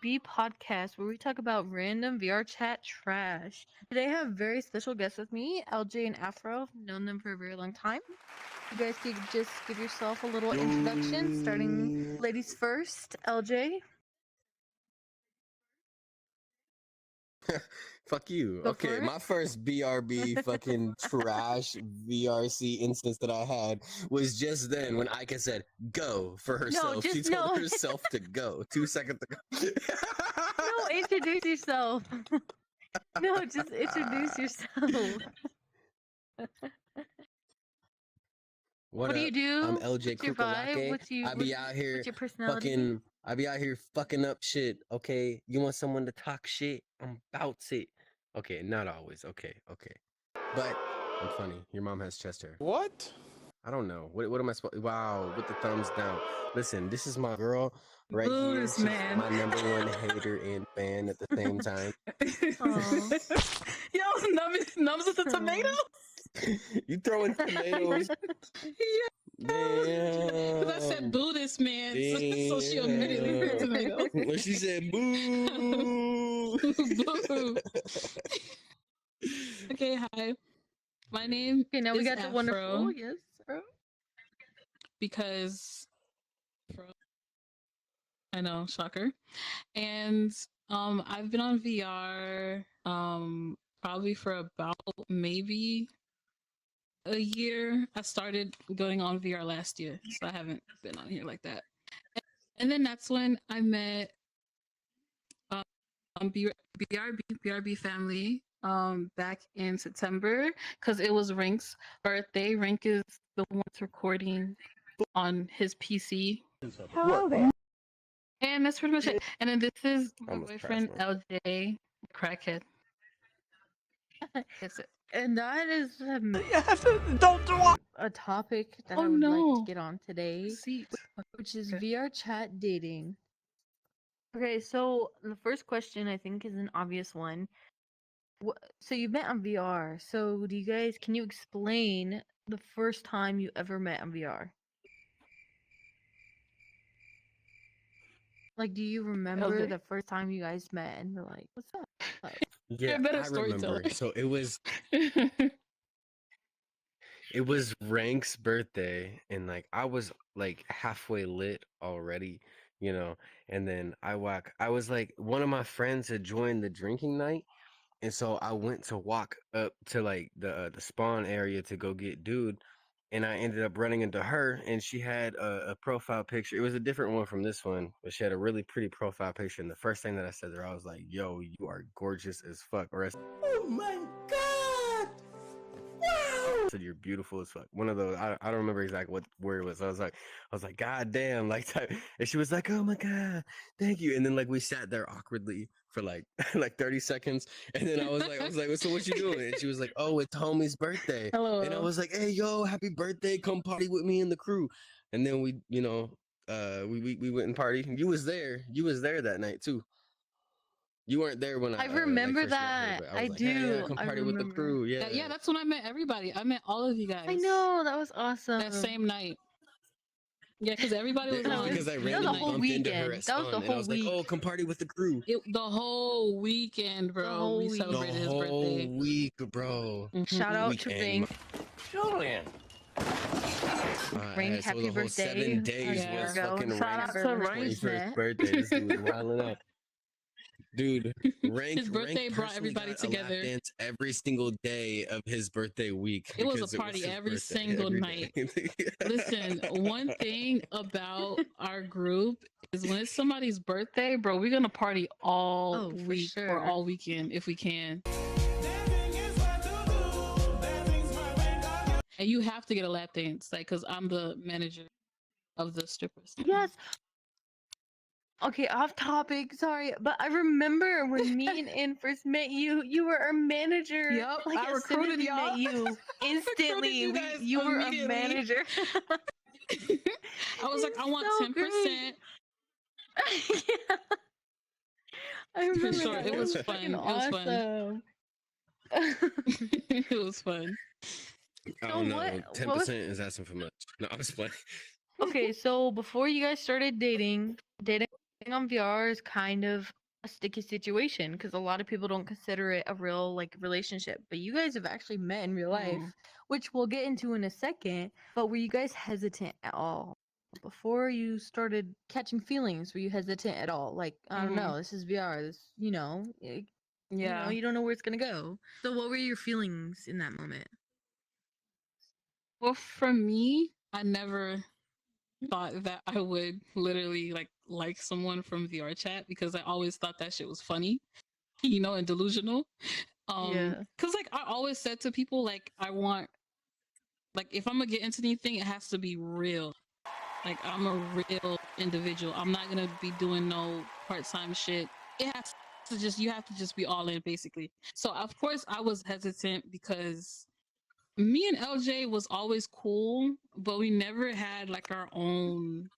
B.R.B podcast where we talk about random VR chat trash. Today I have very special guests with me, LJ and Afro. I've known them for a very long time. You guys could just give yourself a little introduction, starting ladies first. LJ. Fuck you. Go Okay, for it. my first BRB fucking trash VRC instance that I had was just then when Ika said go for herself. She told herself to go 2 seconds ago. No, introduce yourself. No, just introduce yourself. What do you do? I'm LJ What's your vibe? Kukalake. I be out here what's your personality? I be out here fucking up shit. Okay, you want someone to talk shit? I'm about it. Okay, not always. Okay. But I'm funny. Your mom has chest hair. What? I don't know. What am I supposed? Wow, with the thumbs down. Listen, this is my girl right Boo here. this She's man. my number one hater and fan at the same time. Yo, numbs with the tomato? You throwing tomatoes? Yeah. Damn. Because I said boo this man, so she immediately threw tomato. When she said boo. Boo. Okay, hi. My name Okay, now we is got the Afro, wonderful, yes, bro. because I know, shocker. And I've been on VR probably for about maybe a year. I started going on VR last year, so I haven't been on here like that. And then that's when I met BRB family back in September, because it was Rink's birthday. Rink is the one that's recording on his PC. Hello there. And that's pretty much it. And then this is my Almost boyfriend, passed LJ, crackhead. That's it. And that is Don't do it. a topic that Oh, I would like no. to get on today, Seat. which is Okay. VR chat dating. Okay, so the first question I think is an obvious one. So you met on VR. So can you explain the first time you ever met on VR? Like, do you remember LJ. the first time you guys met and were like, what's up? Yeah, You're a better I remember. storyteller. So it was Rank's birthday, and like I was like halfway lit already, you know. And then I was like, one of my friends had joined the drinking night, and so I went to walk up to like the spawn area to go get dude, and I ended up running into her, and she had a profile picture. It was a different one from this one, but she had a really pretty profile picture. And the first thing that I said to her, I was like, "Yo, you are gorgeous as fuck." Or I Oh my god! Wow! said, "You're beautiful as fuck." One of those. I don't remember exactly what word it was. I was like, "God damn!" Like, and she was like, "Oh my god, thank you." And then like we sat there awkwardly for like like 30 seconds, and then I was like, "So what you doing?" And she was like, "Oh, it's homie's birthday." Hello. And I was like, "Hey, yo, happy birthday! Come party with me and the crew." And then we, you know, we went and partied. You was there that night too. You weren't there when I I remember first met her, that. but I was like, do. Yeah, come I party with the remember. crew. Yeah, Yeah, that's when I met everybody. I met all of you guys. I know, that was awesome. That same night. Yeah, because everybody was It was on. because I That was randomly the whole bumped into her weekend. at That was Spawn, the and I whole was like, "Oh, week. come party with the crew." The whole weekend, bro. whole We week. celebrated The his whole birthday. week, bro. Shout out to Weekend. Rink. Julian. Ring, So happy the whole birthday. 7 days Yeah. was There we go. fucking Shout Rank's out to Rank's 21st birthday. This dude was wilding out. Dude, Rank, His birthday Rank brought personally everybody got a lap together. dance every single day of his birthday week. It was because a party his every birthday, single every night. day. Listen, one thing about our group is when it's somebody's birthday, bro, we're gonna party all for week sure. or all weekend if we can. And you have to get a lap dance, like, because I'm the manager of the strippers. Yes. Okay, off topic. Sorry, but I remember when me and Ann first met you. You were our manager. Yup, like, I as soon as recruited we y'all. met you instantly. you guys You were a immediately. manager. I was like, It's I want so 10%. great. Yeah. I remember sure, that. it was That fun. fucking It was fun. awesome. It was fun. I So don't know. what 10% was- is asking for much. No, I was playing. Okay, so before you guys started dating on VR is kind of a sticky situation because a lot of people don't consider it a real like relationship. But you guys have actually met in real life, which we'll get into in a second. But were you guys hesitant at all before you started catching feelings? Were you hesitant at all? Like, I don't know, this is VR. This, Yeah. you don't know where it's gonna go. So, what were your feelings in that moment? Well, for me, I never thought that I would literally like someone from Vrchat because I always thought that shit was funny, and delusional. Yeah. Cause like I always said to people, like I want, like if I'm gonna get into anything, it has to be real. Like I'm a real individual. I'm not gonna be doing no part-time shit. It has to just, you have to just be all in basically. So of course I was hesitant because me and LJ was always cool, but we never had like our own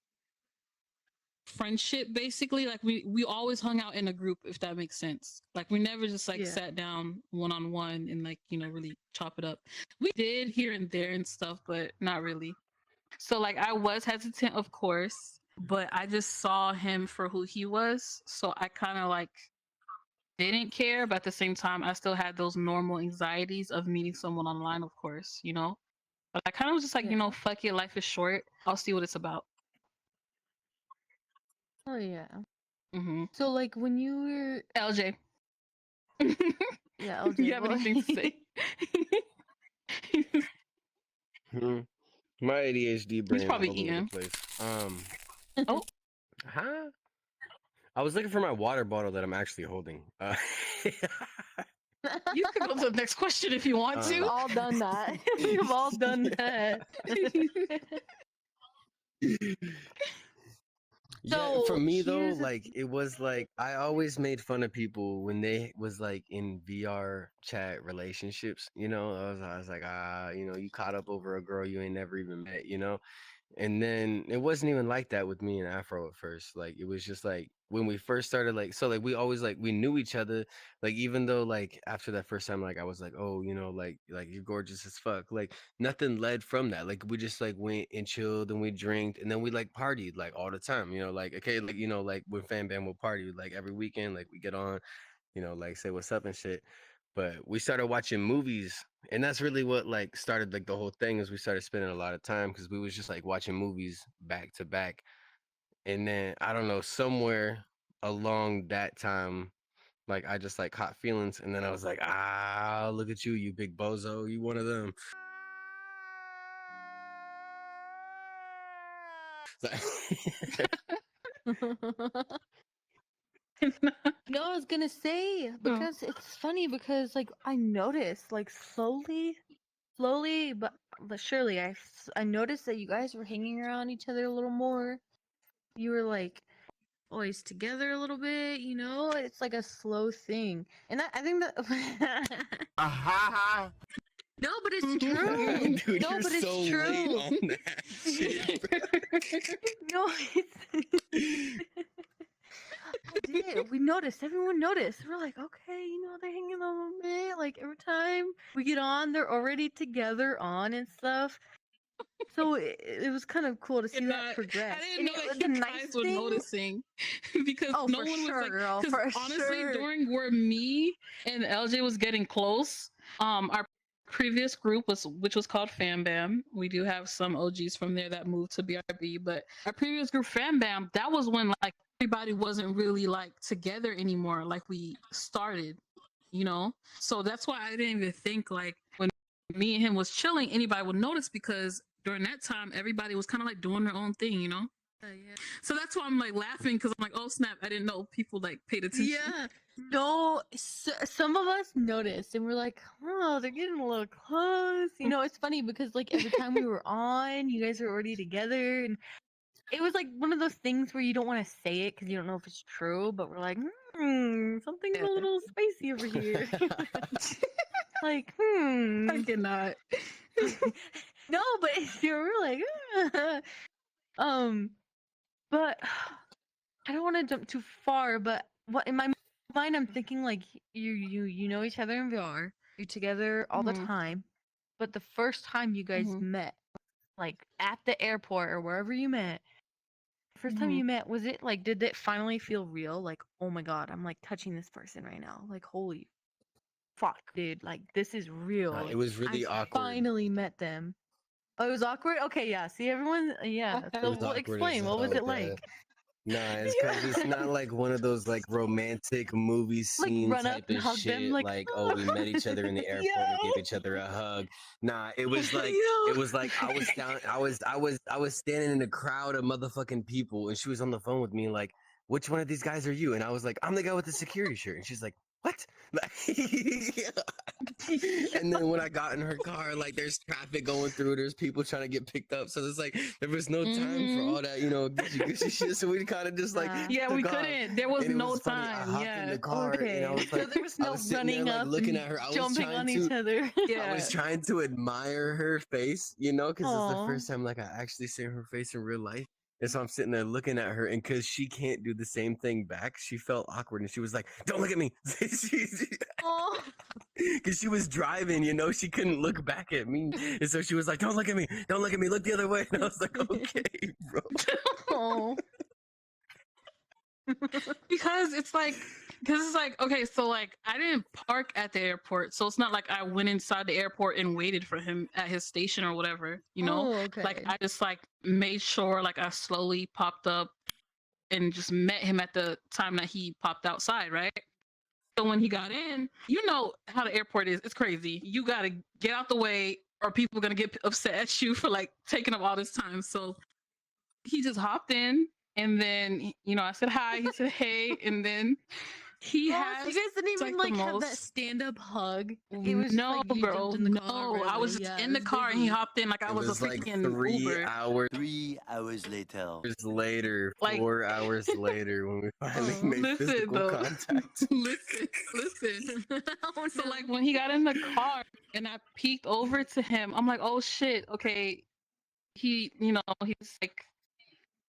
friendship basically. Like we always hung out in a group, if that makes sense. Like we never just like Yeah. sat down one-on-one and like really chop it up. We did here and there and stuff, but not really. So like I was hesitant, of course, but I just saw him for who he was, so I kind of like didn't care, but at the same time I still had those normal anxieties of meeting someone online, of course, but I kind of was just like, Yeah. fuck it, life is short, I'll see what it's about. Oh yeah. Mm-hmm. So like when you were LJ. yeah, LJ. You have anything to say? My ADHD brain probably all over the eating. place. Oh. Huh? I was looking for my water bottle that I'm actually holding. You can go to the next question if you want We've to. all done that. We've all done that. Yeah, So for me though, here's the like it was like I always made fun of people when they was like in VR chat relationships. I was like, you caught up over a girl you ain't never even met. And then it wasn't even like that with me and Afro at first. Like it was just like when we first started, like so like we always like we knew each other. Like even though like after that first time, like I was like, oh, like you're gorgeous as fuck. Like nothing led from that. Like we just like went and chilled and we drank and then we like partied like all the time. Like okay, like like when Fan Bam will party like every weekend, like we get on, like say what's up and shit. But we started watching movies, and that's really what like started like the whole thing. Is we started spending a lot of time because we was just like watching movies back to back, and then I don't know, somewhere along that time, like I just like caught feelings, and then I was like, look at you, you big bozo, you one of them. No, I was gonna say because it's funny because like I noticed like slowly but surely I noticed that you guys were hanging around each other a little more. You were like always together a little bit, It's like a slow thing, and I think that no, but it's true. Dude, No, you're but it's so late true. on that shit, bro. No, it's. I did. We noticed. Everyone noticed. We're like, okay, they're hanging out a little bit. Like every time we get on, they're already together on and stuff. So it was kind of cool to see that progress. I didn't know that you guys were noticing because Oh, no for one was sure, like. girl, Because for honestly, sure. during where me and LJ was getting close, our previous group which was called Fam Bam. We do have some OGs from there that moved to BRB, but our previous group Fam Bam, that was when like everybody wasn't really like together anymore. Like we started, So that's why I didn't even think like when me and him was chilling, anybody would notice because during that time, everybody was kind of like doing their own thing. Yeah. So that's why I'm like laughing because I'm like, oh snap, I didn't know people like paid attention. Yeah. No, some of us noticed and we're like, oh, they're getting a little close. It's funny because like every time we were on, you guys were already together, and it was like one of those things where you don't want to say it because you don't know if it's true, but we're like, something's a little spicy over here. Like, I cannot. No, but you're like, but I don't want to jump too far. But what in my mind, I'm thinking like you know each other in VR. You're together all the time, but the first time you guys met, like at the airport or wherever you met, first time you met, was it like, did it finally feel real? Like, oh my god, I'm like touching this person right now. Like, holy fuck, dude. Like, this is real. It Like, was really I awkward. finally met them. Oh, it was awkward? Okay, yeah. See, everyone, yeah. It So, was well, awkward explain. as What was hell, it bruh. like? Nah, it's because it's not like one of those like romantic movie Like, scene run up type and of hug them, shit. like, Like, oh, we met each other in the airport, we gave each other a hug. Nah, it was like I was down, I was standing in a crowd of motherfucking people, and she was on the phone with me, like, which one of these guys are you? And I was like, I'm the guy with the security shirt, and she's like, what? And then when I got in her car, like there's traffic going through, there's people trying to get picked up, so it's like there was no time for all that, gushy shit. So we kind of just like yeah, we took off. couldn't. There was And it no was funny. I time. hopped Yeah. in the car and I was so like, there was I no was sitting there running like up looking and at her. I was jumping trying on to, each other. Yeah. I was trying to admire her face, because it's the Aw. first time like I actually see her face in real life. And so I'm sitting there looking at her, and because she can't do the same thing back, she felt awkward, and she was like, "Don't look at me," Oh. because she was driving. She couldn't look back at me, and so she was like, "Don't look at me, don't look at me, look the other way." And I was like, "Okay, bro." Oh. because it's like okay, so like I didn't park at the airport, so it's not like I went inside the airport and waited for him at his station or whatever, Oh, okay. like I just like made sure like I slowly popped up and just met him at the time that he popped outside, right? So when he got in, you know how the airport is, it's crazy. You gotta get out the way or people are gonna get upset at you for like taking up all this time. So he just hopped in, and then I said hi, he said hey, and then he Oh, has so you guys didn't even like the have that most- stand-up hug. It was no, just like you bro, jumped in the car. no. I was really. just Yeah, in it the was car and he busy. hopped in like I It was a was like freaking 3 Uber. hours 3 hours later. later, Like- 4 hours later, when we finally Oh. made Listen, physical though. contact. listen. Oh, So no. like when he got in the car and I peeked over to him, I'm like, oh shit, okay. He, he's like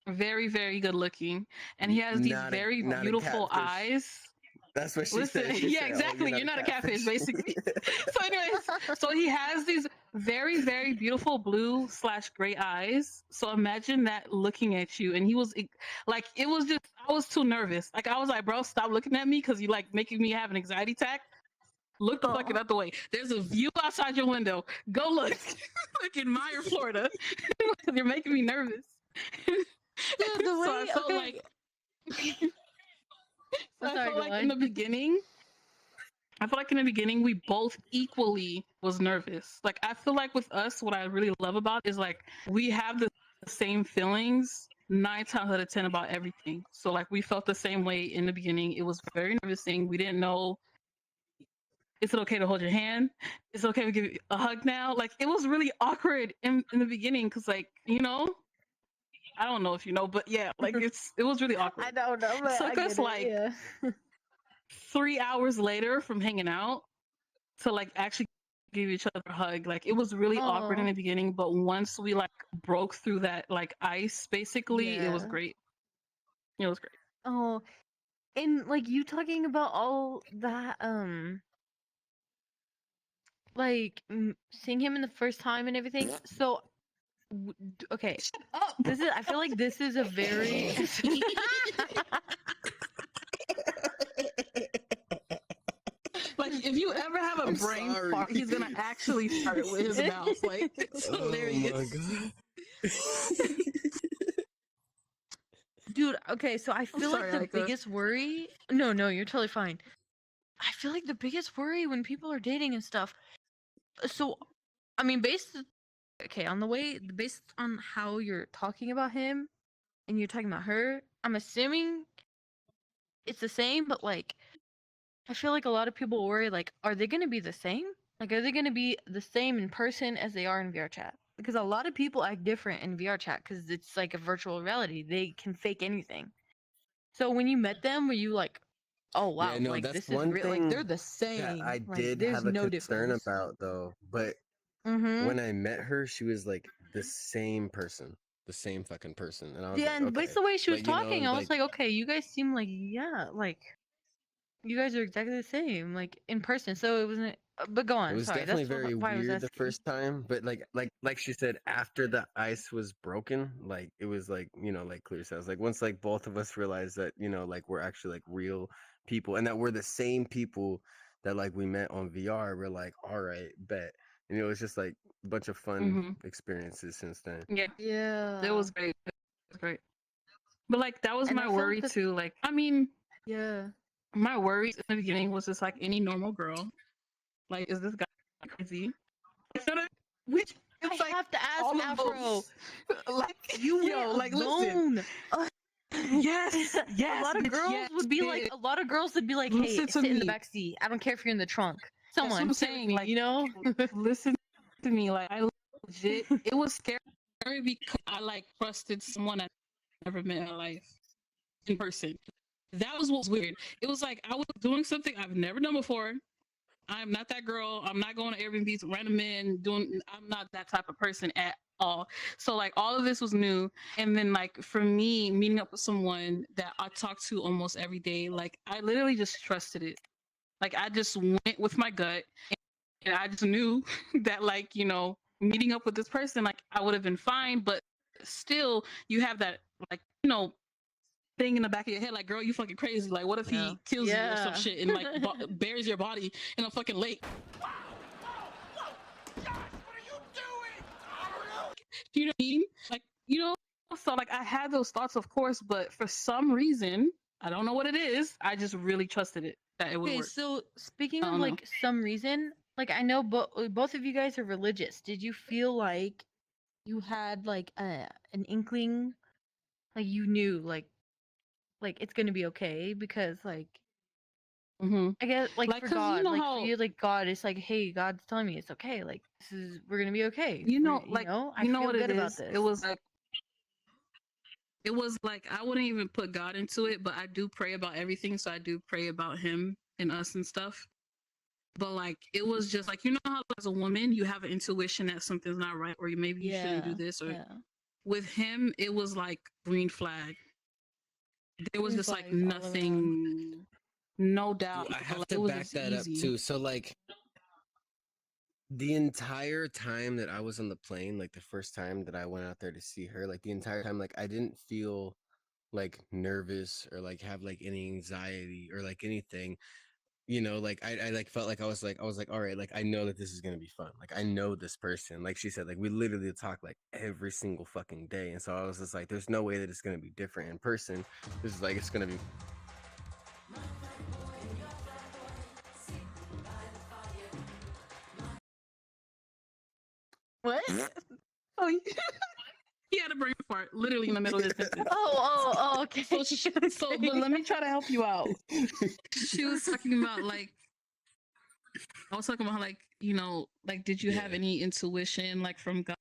very, very good looking, and he has these very not a beautiful catfish. eyes. That's what she Listen, said. She yeah, said, "Oh, exactly. You're not a catfish, basically. So, anyways, so he has these very, very beautiful blue/gray eyes. So imagine that looking at you, and he was like, it was just, I was too nervous. Like I was like, bro, stop looking at me because you like making me have an anxiety attack. Look the fucking other way. There's a view outside your window. Go look. Like in Meyer, Florida. You're making me nervous. Dude, the way, So I felt okay. like Oh, I sorry, felt go like on. in the beginning we both equally was nervous. Like I feel like with us, what I really love about is like we have the same feelings 9 times out of 10 about everything. So like we felt the same way in the beginning. It was very nervousing. We didn't know, is it okay to hold your hand? Is it okay to give you a hug now? Like it was really awkward in the beginning because like, I don't know if you know, but yeah, like it was really awkward. I don't know, but Took I us, get it, like, yeah. 3 hours later from hanging out to like actually give each other a hug. Like it was really awkward in Aw. the beginning, but once we like broke through that like ice, basically, it was Yeah. great. It was great. Oh, and like you talking about all that, like seeing him in the first time and everything. So, okay, Up. this is. I feel like this is a very. Like if you ever have a I'm brain sorry. fart, he's gonna actually start with his mouth. Like it's hilarious. Oh my god. Dude, okay, so I feel sorry, like the Aika. biggest worry. No, you're totally fine. I feel like the biggest worry when people are dating and stuff. So, I mean, based on how you're talking about him, and you're talking about her, I'm assuming it's the same. But like, I feel like a lot of people worry, like, are they gonna be the same? Like, are they gonna be the same in person as they are in VR chat? Because a lot of people act different in VR chat because it's like a virtual reality. They can fake anything. So when you met them, were you like, oh wow, Yeah, no, like that's this is one real? Like thing they're the same. that I Like, did there's have a no concern difference. about though. But Mm-hmm. when I met her, she was like the same person, the same fucking person, and I was Yeah, like, and okay. based the way she was Like, you know, talking, I was like- like, okay, you guys seem like, yeah, like you guys are exactly the same, like in person. So it wasn't But go on. It was Sorry, definitely that's very why I was weird the asking. first time, but like she said, after the ice was broken, like it was like, like Clear says, like once like both of us realized that, like we're actually like real people and that we're the same people that like we met on VR, we're like, all right, bet. And it was just like a bunch of fun Mm-hmm. experiences since then. Yeah, Yeah. it was great. It was great. But like that was And I my feel like worry the too. Like, I mean, yeah. my worries in the beginning was just like any normal girl. Like, is this guy crazy? You know what I mean? Which I it's like have to ask all of Afro. those. Like, You yo, went like listen. alone. Yes, A yes, lot of bitch, girls yes, would be like, bitch. a lot of girls would be like, "Hey, Listen to sit in the me. back seat. I don't care if you're in the trunk. That's what Someone I'm sit with saying. me." Like, You know? listen to me. Like, I legit, it was scary because I like trusted someone I never met in my life in person. That was what was weird. It was like I was doing something I've never done before. I'm not that girl. I'm not going to Airbnbs, random men doing. I'm not that type of person at all. So like all of this was new, and then like for me, meeting up with someone that I talk to almost every day, like I literally just trusted it. Like I just went with my gut, and I just knew that like meeting up with this person, like I would have been fine, but still you have that like thing in the back of your head, like, girl, you fucking crazy. Like, what if Yeah. he kills you or some shit and like buries your body in a fucking lake? You know what I mean? Like, so like I had those thoughts, of course, but for some reason, I don't know what it is. I just really trusted it that it would Okay, work. so speaking I of don't know. like some reason, like I know both of you guys are religious. Did you feel like you had like an inkling, like you knew like it's gonna be okay because like Mm-hmm. I guess like Like, for cause you God, know like for how you, like God is like, hey, God's telling me it's okay. Like we're gonna be okay. like I you know feel what it good about is. this. It was like I wouldn't even put God into it, but I do pray about everything. So I do pray about Him and us and stuff. But like it was just like how as a woman you have an intuition that something's not right, or maybe you shouldn't do Yeah, this. Or yeah. with him, it was like green flag. There was Green just like flags all around. nothing, no Well, doubt. I have Like, to it was back just that up easy. too. So like the entire time that I was on the plane, like the first time that I went out there to see her, like the entire time, like I didn't feel like nervous or like have like any anxiety or like anything. Like I like felt like I was like, all right, like I know that this is gonna be fun. Like I know this person. Like she said, like we literally talk like every single fucking day. And so I was just like, there's no way that it's gonna be different in person. This is like it's gonna be What? Oh, he had a brain fart literally in the middle of his sentence. Okay. So, but let me try to help you out. She was talking about like I was talking about like like did you have yeah. any intuition like from God?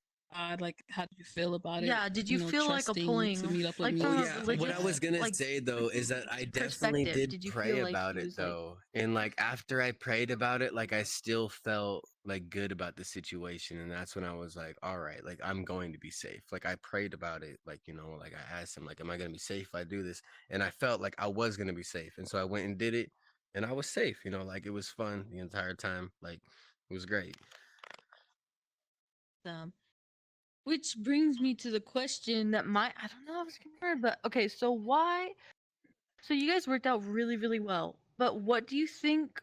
Like how did you feel about it? Yeah, did you feel like a Trusting to pulling, meet up with like me. Well, from a yeah, what I religious, was gonna like say though is that I definitely perspective? did Did you pray feel like about he it was like, though. And like after I prayed about it, like I still felt like good about the situation. And that's when I was like, all right, like I'm going to be safe. Like I prayed about it, like, like I asked him, like, am I gonna be safe if I do this? And I felt like I was gonna be safe. And so I went and did it and I was safe, like it was fun the entire time. Like it was great. um, which brings me to the question that I don't know if it's confirmed, but okay, so why? So you guys worked out really, really well, but what do you think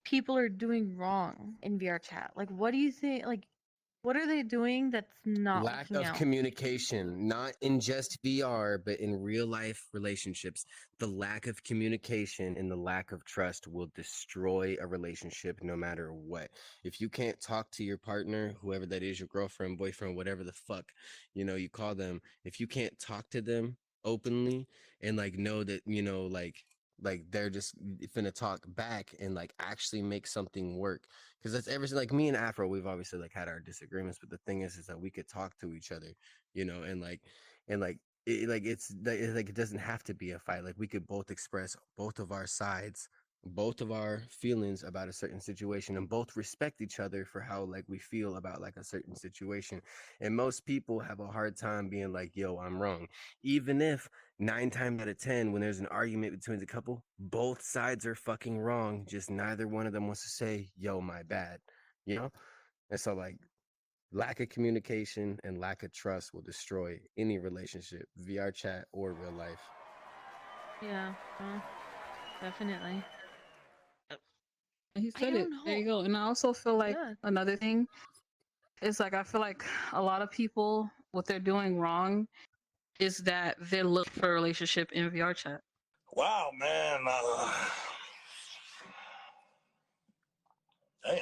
people are doing wrong in VR chat? Like, what do you think? Like, what are they doing that's not Lack working of out? communication, not in just VR, but in real life relationships. The lack of communication and the lack of trust will destroy a relationship no matter what. If you can't talk to your partner, whoever that is, your girlfriend, boyfriend, whatever the fuck, you call them, if you can't talk to them openly and like know that, like they're just finna talk back and like actually make something work, because that's everything. Like me and Afro, we've obviously like had our disagreements, but the thing is that we could talk to each other, and like it, like it's like it doesn't have to be a fight. Like we could both express both of our sides both of our feelings about a certain situation and both respect each other for how like we feel about like a certain situation. And most people have a hard time being like, yo, I'm wrong. Even if 9 times out of 10, when there's an argument between the couple, both sides are fucking wrong. Just neither one of them wants to say, yo, my bad. You know? And so like lack of communication and lack of trust will destroy any relationship, VR chat or real life. Yeah, definitely. He I said it. don't There you know. go. And I also feel like Yeah. another thing is like I feel like a lot of people what they're doing wrong is that they're looking for a relationship in VR chat. Wow, man. Damn.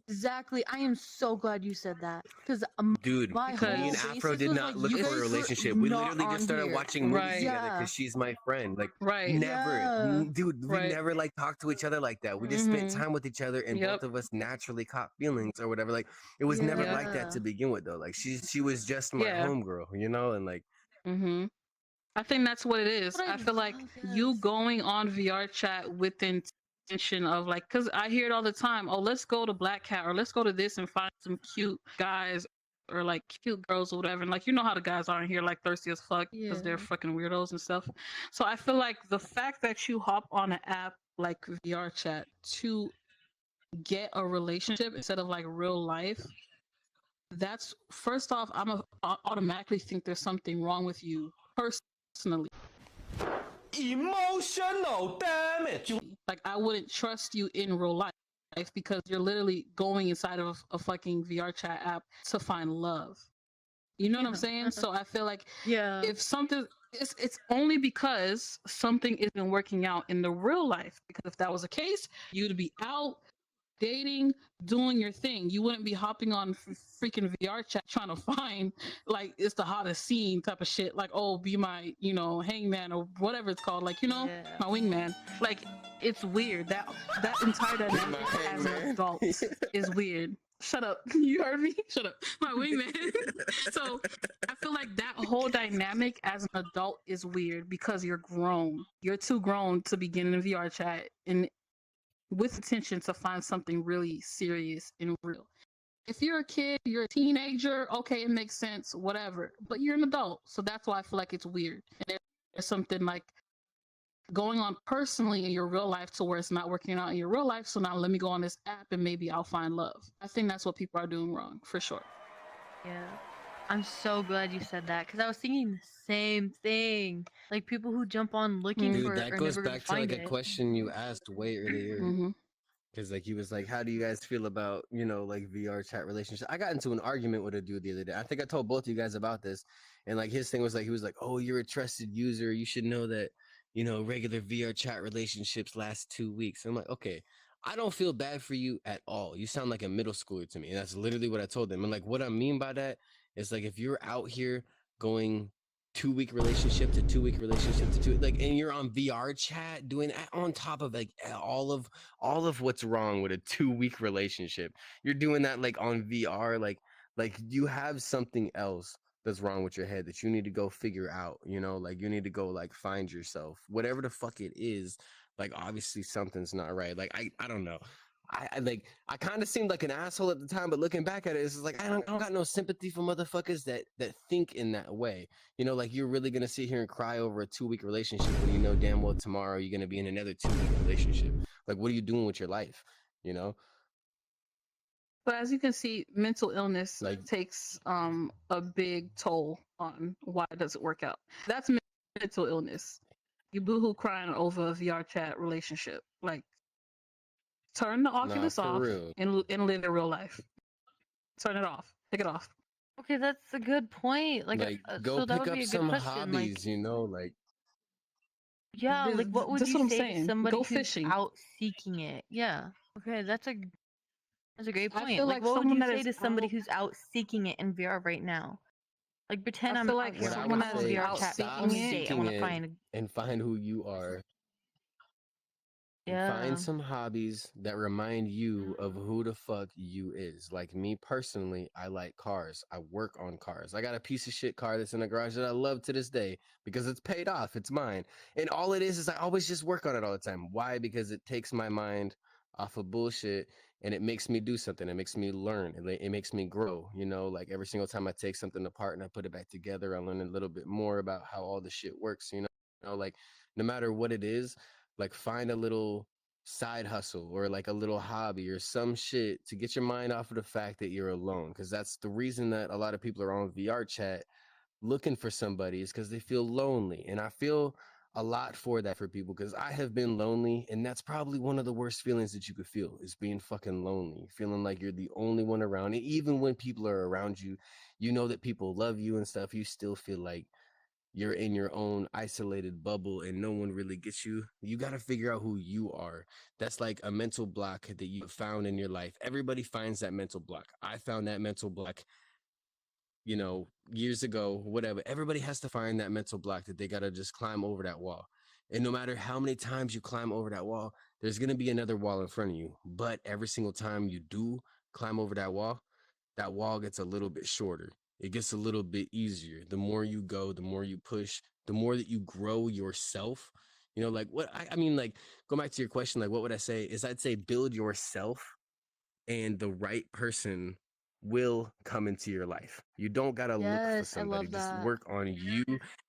Exactly. I am so glad you said that because Dude, my me whole and Because Afro basis did was not like, look you for a guys were relationship. We not literally just on started here. watching movies Right. together Yeah. because she's my friend. Like, right. Yeah. dude, we Right. never like talked to each other like that. We just spent Mm-hmm. time with each other, and Yep. both of us naturally caught feelings or whatever. Like, it was never Yep. like that to begin with, though. Like, she was just my Yeah. homegirl, you know, and like, Mm-hmm. I think that's what it is. But I I feel like love, you yes. going on VR chat with the intention of like, because I hear it all the time. Oh, let's go to Black Cat or let's go to this and find some cute guys or like cute girls or whatever. And like, you know how the guys are in here, like thirsty as fuck because Yeah. they're fucking weirdos and stuff. So I feel like the fact that you hop on an app like VR chat to get a relationship instead of like real life, that's first off, I automatically think there's something wrong with you personally. Emotional damage. Like I wouldn't trust you in real life because you're literally going inside of a fucking VR chat app to find love. You know what I'm Yeah. saying? So I feel like Yeah. if something it's only because something isn't working out in the real life. Because if that was the case, you'd be out dating, doing your thing. You wouldn't be hopping on freaking VR chat trying to find like it's the hottest scene type of shit. Like, oh, be my, hangman or whatever it's called. Like, Yeah. my wingman. Like, it's weird. That entire dynamic as an adult is weird. Shut up. You heard me? Shut up. My wingman. So I feel like that whole dynamic as an adult is weird because you're grown. You're too grown to begin in a VR chat and with intention to find something really serious and real. If you're a kid, you're a teenager, okay, it makes sense, whatever. But you're an adult, so that's why I feel like it's weird. And there's something like going on personally in your real life to where it's not working out in your real life. So now let me go on this app and maybe I'll find love. I think that's what people are doing wrong, for sure. Yeah. I'm so glad you said that because I was thinking the same thing. Like people who jump on looking dude, for it that are goes never gonna back to like find a it. question you asked way earlier. Mm-hmm. Because like he was like, how do you guys feel about, you know, like VR chat relationship? I got into an argument with a dude the other day. I think I told both of you guys about this. And like his thing was like, he was like, oh, you're a trusted user. You should know that, you know, regular VR chat relationships last 2 weeks. I'm like, okay, I don't feel bad for you at all. You sound like a middle schooler to me. And that's literally what I told them. And like what I mean by that is like if you're out here going 2 week relationship to 2 week relationship to two, like, and you're on VR chat doing that on top of like all of what's wrong with a 2 week relationship. You're doing that like on VR, like you have something else that's wrong with your head that you need to go figure out, you know, like you need to go like find yourself. Whatever the fuck it is, like obviously something's not right. Like I don't know. I kind of seemed like an asshole at the time, but looking back at it, it's just like I don't got no sympathy for motherfuckers that think in that way. You know, like you're really gonna sit here and cry over a 2 week relationship when you know damn well tomorrow you're gonna be in another 2 week relationship. Like, what are you doing with your life? You know, But as you can see, mental illness like takes a big toll on why it doesn't work out. That's mental illness. You boohoo crying over a VR chat relationship. Like, turn the nah, Oculus for off real. and live in real life. Turn it off. Take it off. Okay, that's a good point. Like, Like, go so that pick would up be a good some question. Like, hobbies. You know, like yeah, like what would That's you what I'm say to saying. somebody Go who's fishing. out seeking it? Yeah. Okay, that's a great I point. feel Like, like what would someone you that say is to somebody out. who's out seeking it in VR right now? Like, I pretend I'm feel out like here. what I I'm someone would I'm that on is say, VR out chat stop on seeking a it. date. I seeking want to it find. and find who you are. and Yeah. find some hobbies that remind you of who the fuck you is. Like me personally, I like cars. I work on cars. I got a piece of shit car that's in the garage that I love to this day because it's paid off. It's mine. And all it is I always just work on it all the time. Why? Because it takes my mind off of bullshit and it makes me do something. It makes me learn. It makes me grow. You know, like every single time I take something apart and I put it back together, I learn a little bit more about how all the shit works. You know, like no matter what it is, like find a little side hustle or like a little hobby or some shit to get your mind off of the fact that you're alone, because that's the reason that a lot of people are on Vrchat looking for somebody, is because they feel lonely. And I feel a lot for that for people, because I have been lonely, and that's probably one of the worst feelings that you could feel, is being fucking lonely, feeling like you're the only one around. And even when people are around you, you know that people love you and stuff, you still feel like you're in your own isolated bubble and no one really gets you. You got to figure out who you are. That's like a mental block that you found in your life. Everybody finds that mental block. I found that mental block, you know, years ago, whatever. Everybody has to find that mental block that they got to just climb over that wall. And no matter how many times you climb over that wall, there's going to be another wall in front of you. But every single time you do climb over that wall gets a little bit shorter. It gets a little bit easier. The more you go, the more you push, the more that you grow yourself. You know, like what I mean, like go back to your question, like what would I say? Is I'd say build yourself, and the right person will come into your life. You don't got to look for Yes, I somebody, love just that. work on you.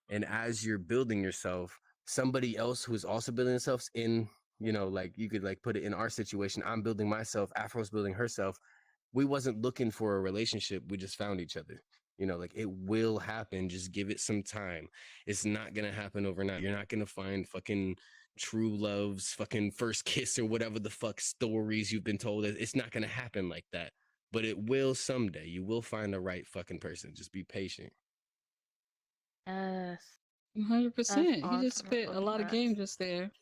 And as you're building yourself, somebody else who's also building themselves in, you know, like you could like put it in our situation. I'm building myself, Afro's building herself. We wasn't looking for a relationship, we just found each other. You know, like it will happen, just give it some time. It's not gonna happen overnight. You're not gonna find fucking true love's fucking first kiss or whatever the fuck stories you've been told. It's not gonna happen like that, but it will someday. You will find the right fucking person. Just be patient. Yes. That's 100%. He just awesome. I spit a love lot of that. game just there.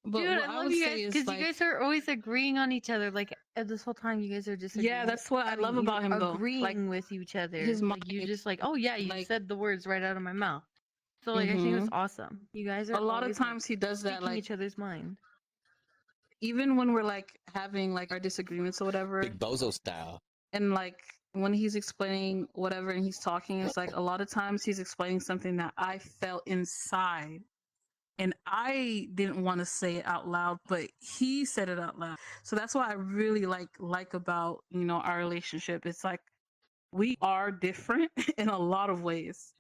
But Dude, what I I love would you guys say is because you like, guys are always agreeing on each other. Like this whole time, you guys are yeah, disagreeing. that's what I love You about him though. Like agreeing with each other. his Like you mind, just like, oh yeah, you like, said the words right out of my mouth. So like, I think hmm that's awesome. You guys a are lot of always like times he does that. speaking Like each other's mind. even when we're like having like our disagreements or whatever, Big Bozo style. and like when he's explaining whatever and he's talking, it's like a lot of times he's explaining something that I felt inside and I didn't want to say it out loud, but he said it out loud. So that's what I really like about, you know, our relationship. It's like we are different in a lot of ways,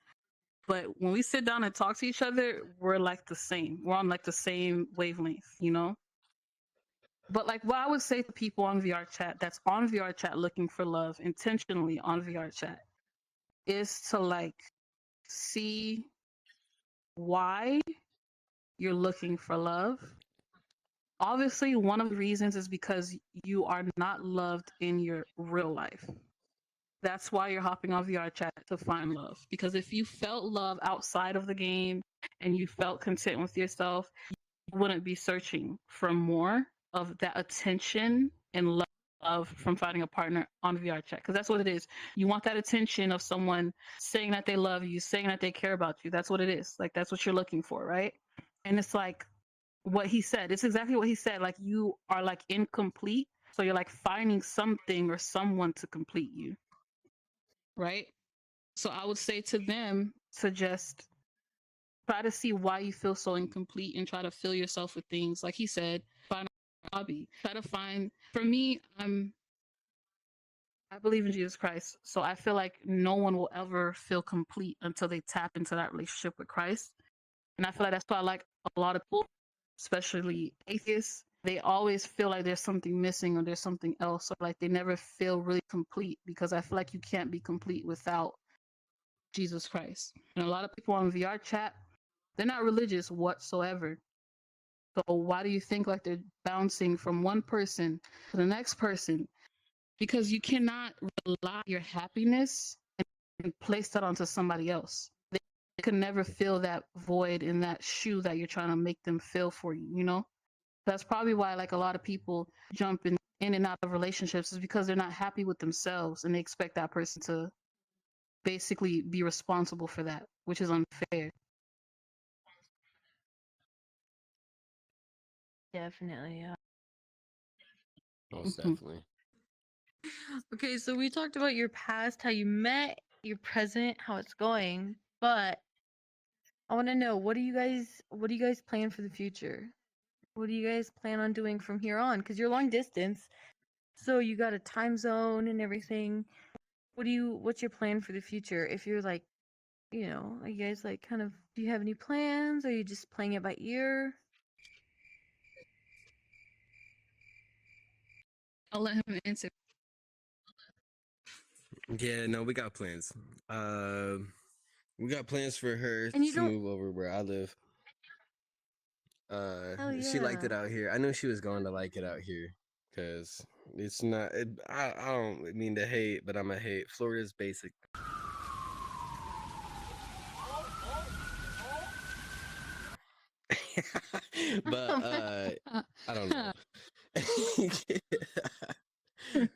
but when we sit down and talk to each other, we're like the same. We're on like the same wavelength, you know. But like what I would say to people on Vrchat, that's on Vrchat looking for love, intentionally on Vrchat, is to like see why you're looking for love. Obviously, one of the reasons is because you are not loved in your real life. That's why you're hopping on Vrchat to find love. Because if you felt love outside of the game and you felt content with yourself, you wouldn't be searching for more of that attention and love from finding a partner on Vrchat. Because that's what it is. You want that attention of someone saying that they love you, saying that they care about you. That's what it is. Like that's what you're looking for, right? And it's like what he said. It's exactly what he said. Like you are like incomplete. So you're like finding something or someone to complete you. Right? So I would say to them to just try to see why you feel so incomplete and try to fill yourself with things. Like he said, find a hobby. Try to find, for me, I believe in Jesus Christ. So I feel like no one will ever feel complete until they tap into that relationship with Christ. And I feel like that's why I like a lot of people, especially atheists, they always feel like there's something missing or there's something else. Or like they never feel really complete, because I feel like you can't be complete without Jesus Christ. And a lot of people on Vrchat, they're not religious whatsoever. So why do you think like they're bouncing from one person to the next person? Because you cannot rely your happiness and place that onto somebody else. They can never fill that void in that shoe that you're trying to make them fill for you, you know? That's probably why like a lot of people jump in and out of relationships, is because they're not happy with themselves and they expect that person to basically be responsible for that, which is unfair. Definitely, yeah. Most Mhm. definitely. Okay, so we talked about your past, how you met, your present, how it's going, but I want to know what do you guys plan for the future? What do you guys plan on doing from here on? Because you're long distance, so you got a time zone and everything. What's your plan for the future? If you're like, are you guys like kind of, do you have any plans? Or are you just playing it by ear? I'll let him answer. Yeah, no, we got plans. We got plans for her And you to don't, move over where I live. hell She liked yeah. it out here. I knew she was going to like it out here because it's not. I don't mean to hate, but I'm a hate. Florida's basic. But I don't know.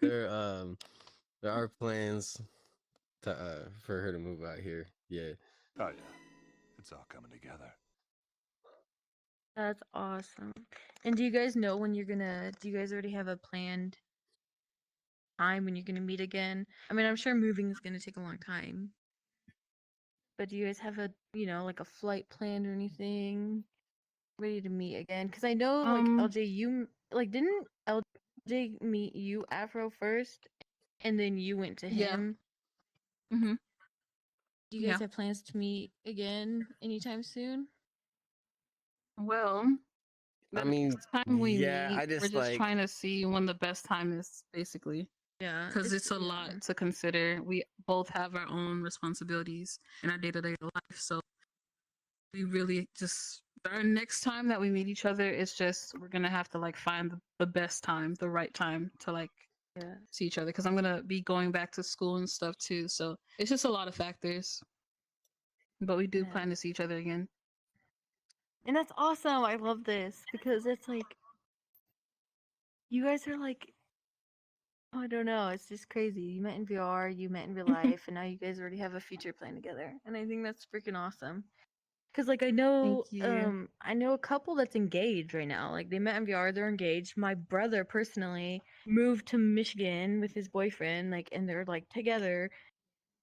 there there are plans to for her to move out here. Yeah. Oh yeah, it's all coming together. That's awesome. And do you guys know when do you guys already have a planned time when you're gonna meet again? I mean, I'm sure moving is gonna take a long time. But do you guys have like a flight planned or anything ready to meet again? Because I know, like, LJ, didn't LJ meet you Afro first, and then you went to Yeah. him? Mm-hmm. Do you Yeah. guys have plans to meet again anytime soon? Well, I the mean, next time we yeah. meet, I we're just just like. trying to see when the best time is, basically, Yeah, because it's a lot to consider. We both have our own responsibilities in our day-to-day life, so we really just our next time that we meet each other is just we're gonna have to like find the best time, the right time to like yeah. see each other, because I'm gonna be going back to school and stuff too. So it's just a lot of factors, but we do Yeah. plan to see each other again. And that's awesome. I love this because it's like you guys are like, oh, I don't know, it's just crazy. You met in VR, you met in real life, and now you guys already have a future plan together. And I think that's freaking awesome. Cause like Thank you. I know a couple that's engaged right now. Like they met in VR, they're engaged. My brother personally moved to Michigan with his boyfriend, like, and they're like together.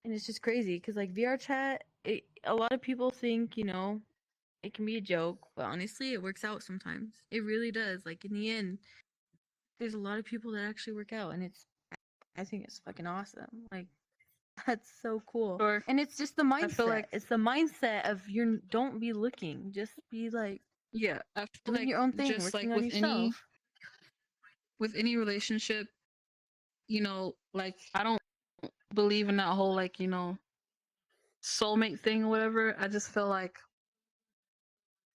And it's just crazy because like VR chat, a lot of people think it can be a joke, but honestly, it works out sometimes. It really does. Like in the end, there's a lot of people that actually work out, and I think it's fucking awesome. Like that's so cool. Sure. And it's just the I feel mindset. like It's the mindset of don't be looking. Just be like yeah, I feel doing like your own thing, just working like on yourself. with any relationship, like I don't believe in that whole like, soulmate thing or whatever. I just feel like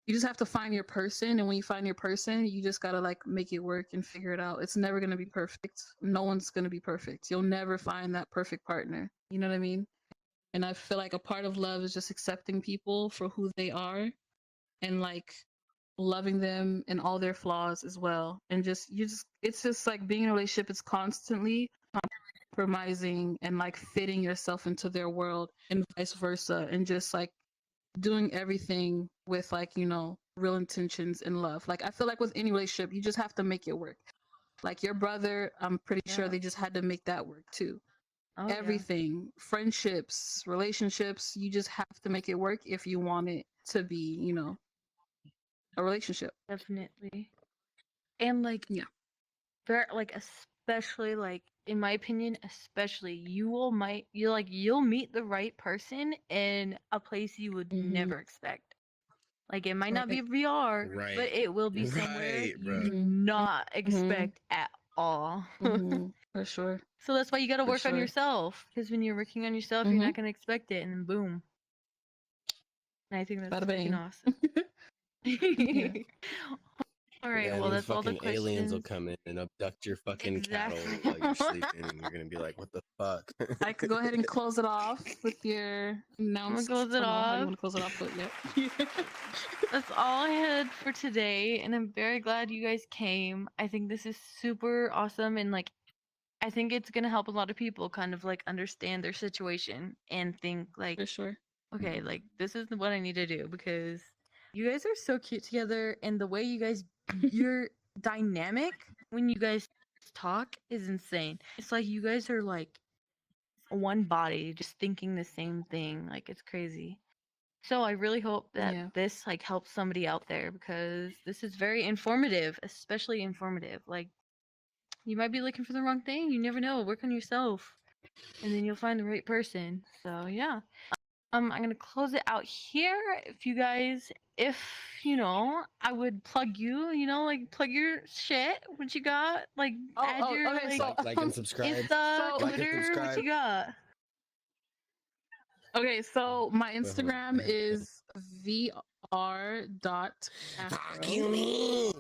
you just have to find your person, and when you find your person, you just gotta like make it work and figure it out. It's never gonna be perfect. No one's gonna be perfect. You'll never find that perfect partner. You know what I mean? And I feel like a part of love is just accepting people for who they are, and like loving them and all their flaws as well. And it's just like being in a relationship, it's constantly compromising and like fitting yourself into their world and vice versa, and just like doing everything with like, real intentions and love. Like I feel like with any relationship, you just have to make it work. Like your brother, I'm pretty sure Yeah. they just had to make that work too. Oh yeah. Everything, friendships, relationships, you just have to make it work if you want it to be, a relationship. Definitely. And like Yeah. very like especially like in my opinion, especially you'll meet the right person in a place you would Mm-hmm. never expect. Like it might not be Right. VR, but Right. it will be somewhere Right, you bro. do Mm-hmm. not Mm-hmm. expect at all. Mm-hmm. For sure. So that's why you got to For work on sure. yourself. Because when you're working on yourself, you're Mm-hmm. not going to expect it, and then boom. And I think that's Bada freaking bang. awesome. Yeah. All right, Yeah, and well, then that's all the fucking aliens will questions. come in and abduct your fucking cattle Exactly. while you're sleeping, and you're gonna be like, "What the fuck?" I could go ahead and close it off with your I'm gonna announced. close I it don't know how you off. want to close it off, but yeah. That's all I had for today, and I'm very glad you guys came. I think this is super awesome, and like, I think it's gonna help a lot of people kind of like understand their situation and think like, For sure. okay, like this is what I need to do because You guys are so cute together, and the way you guys, your dynamic when you guys talk is insane. It's like you guys are like one body, just thinking the same thing. Like it's crazy. So I really hope that Yeah. this like helps somebody out there because this is very informative, especially informative. Like you might be looking for the wrong thing. You never know. Work on yourself, and then you'll find the right person. So yeah. I'm gonna close it out here. If you guys, if you know, I would plug you. You know, like plug your shit. What you got? Like add your okay. like So, Like and subscribe. Insta, So- Like and Twitter. What subscribe. you got? okay, so my Wait, hold on. Instagram is vr.afro. Fuck you mean?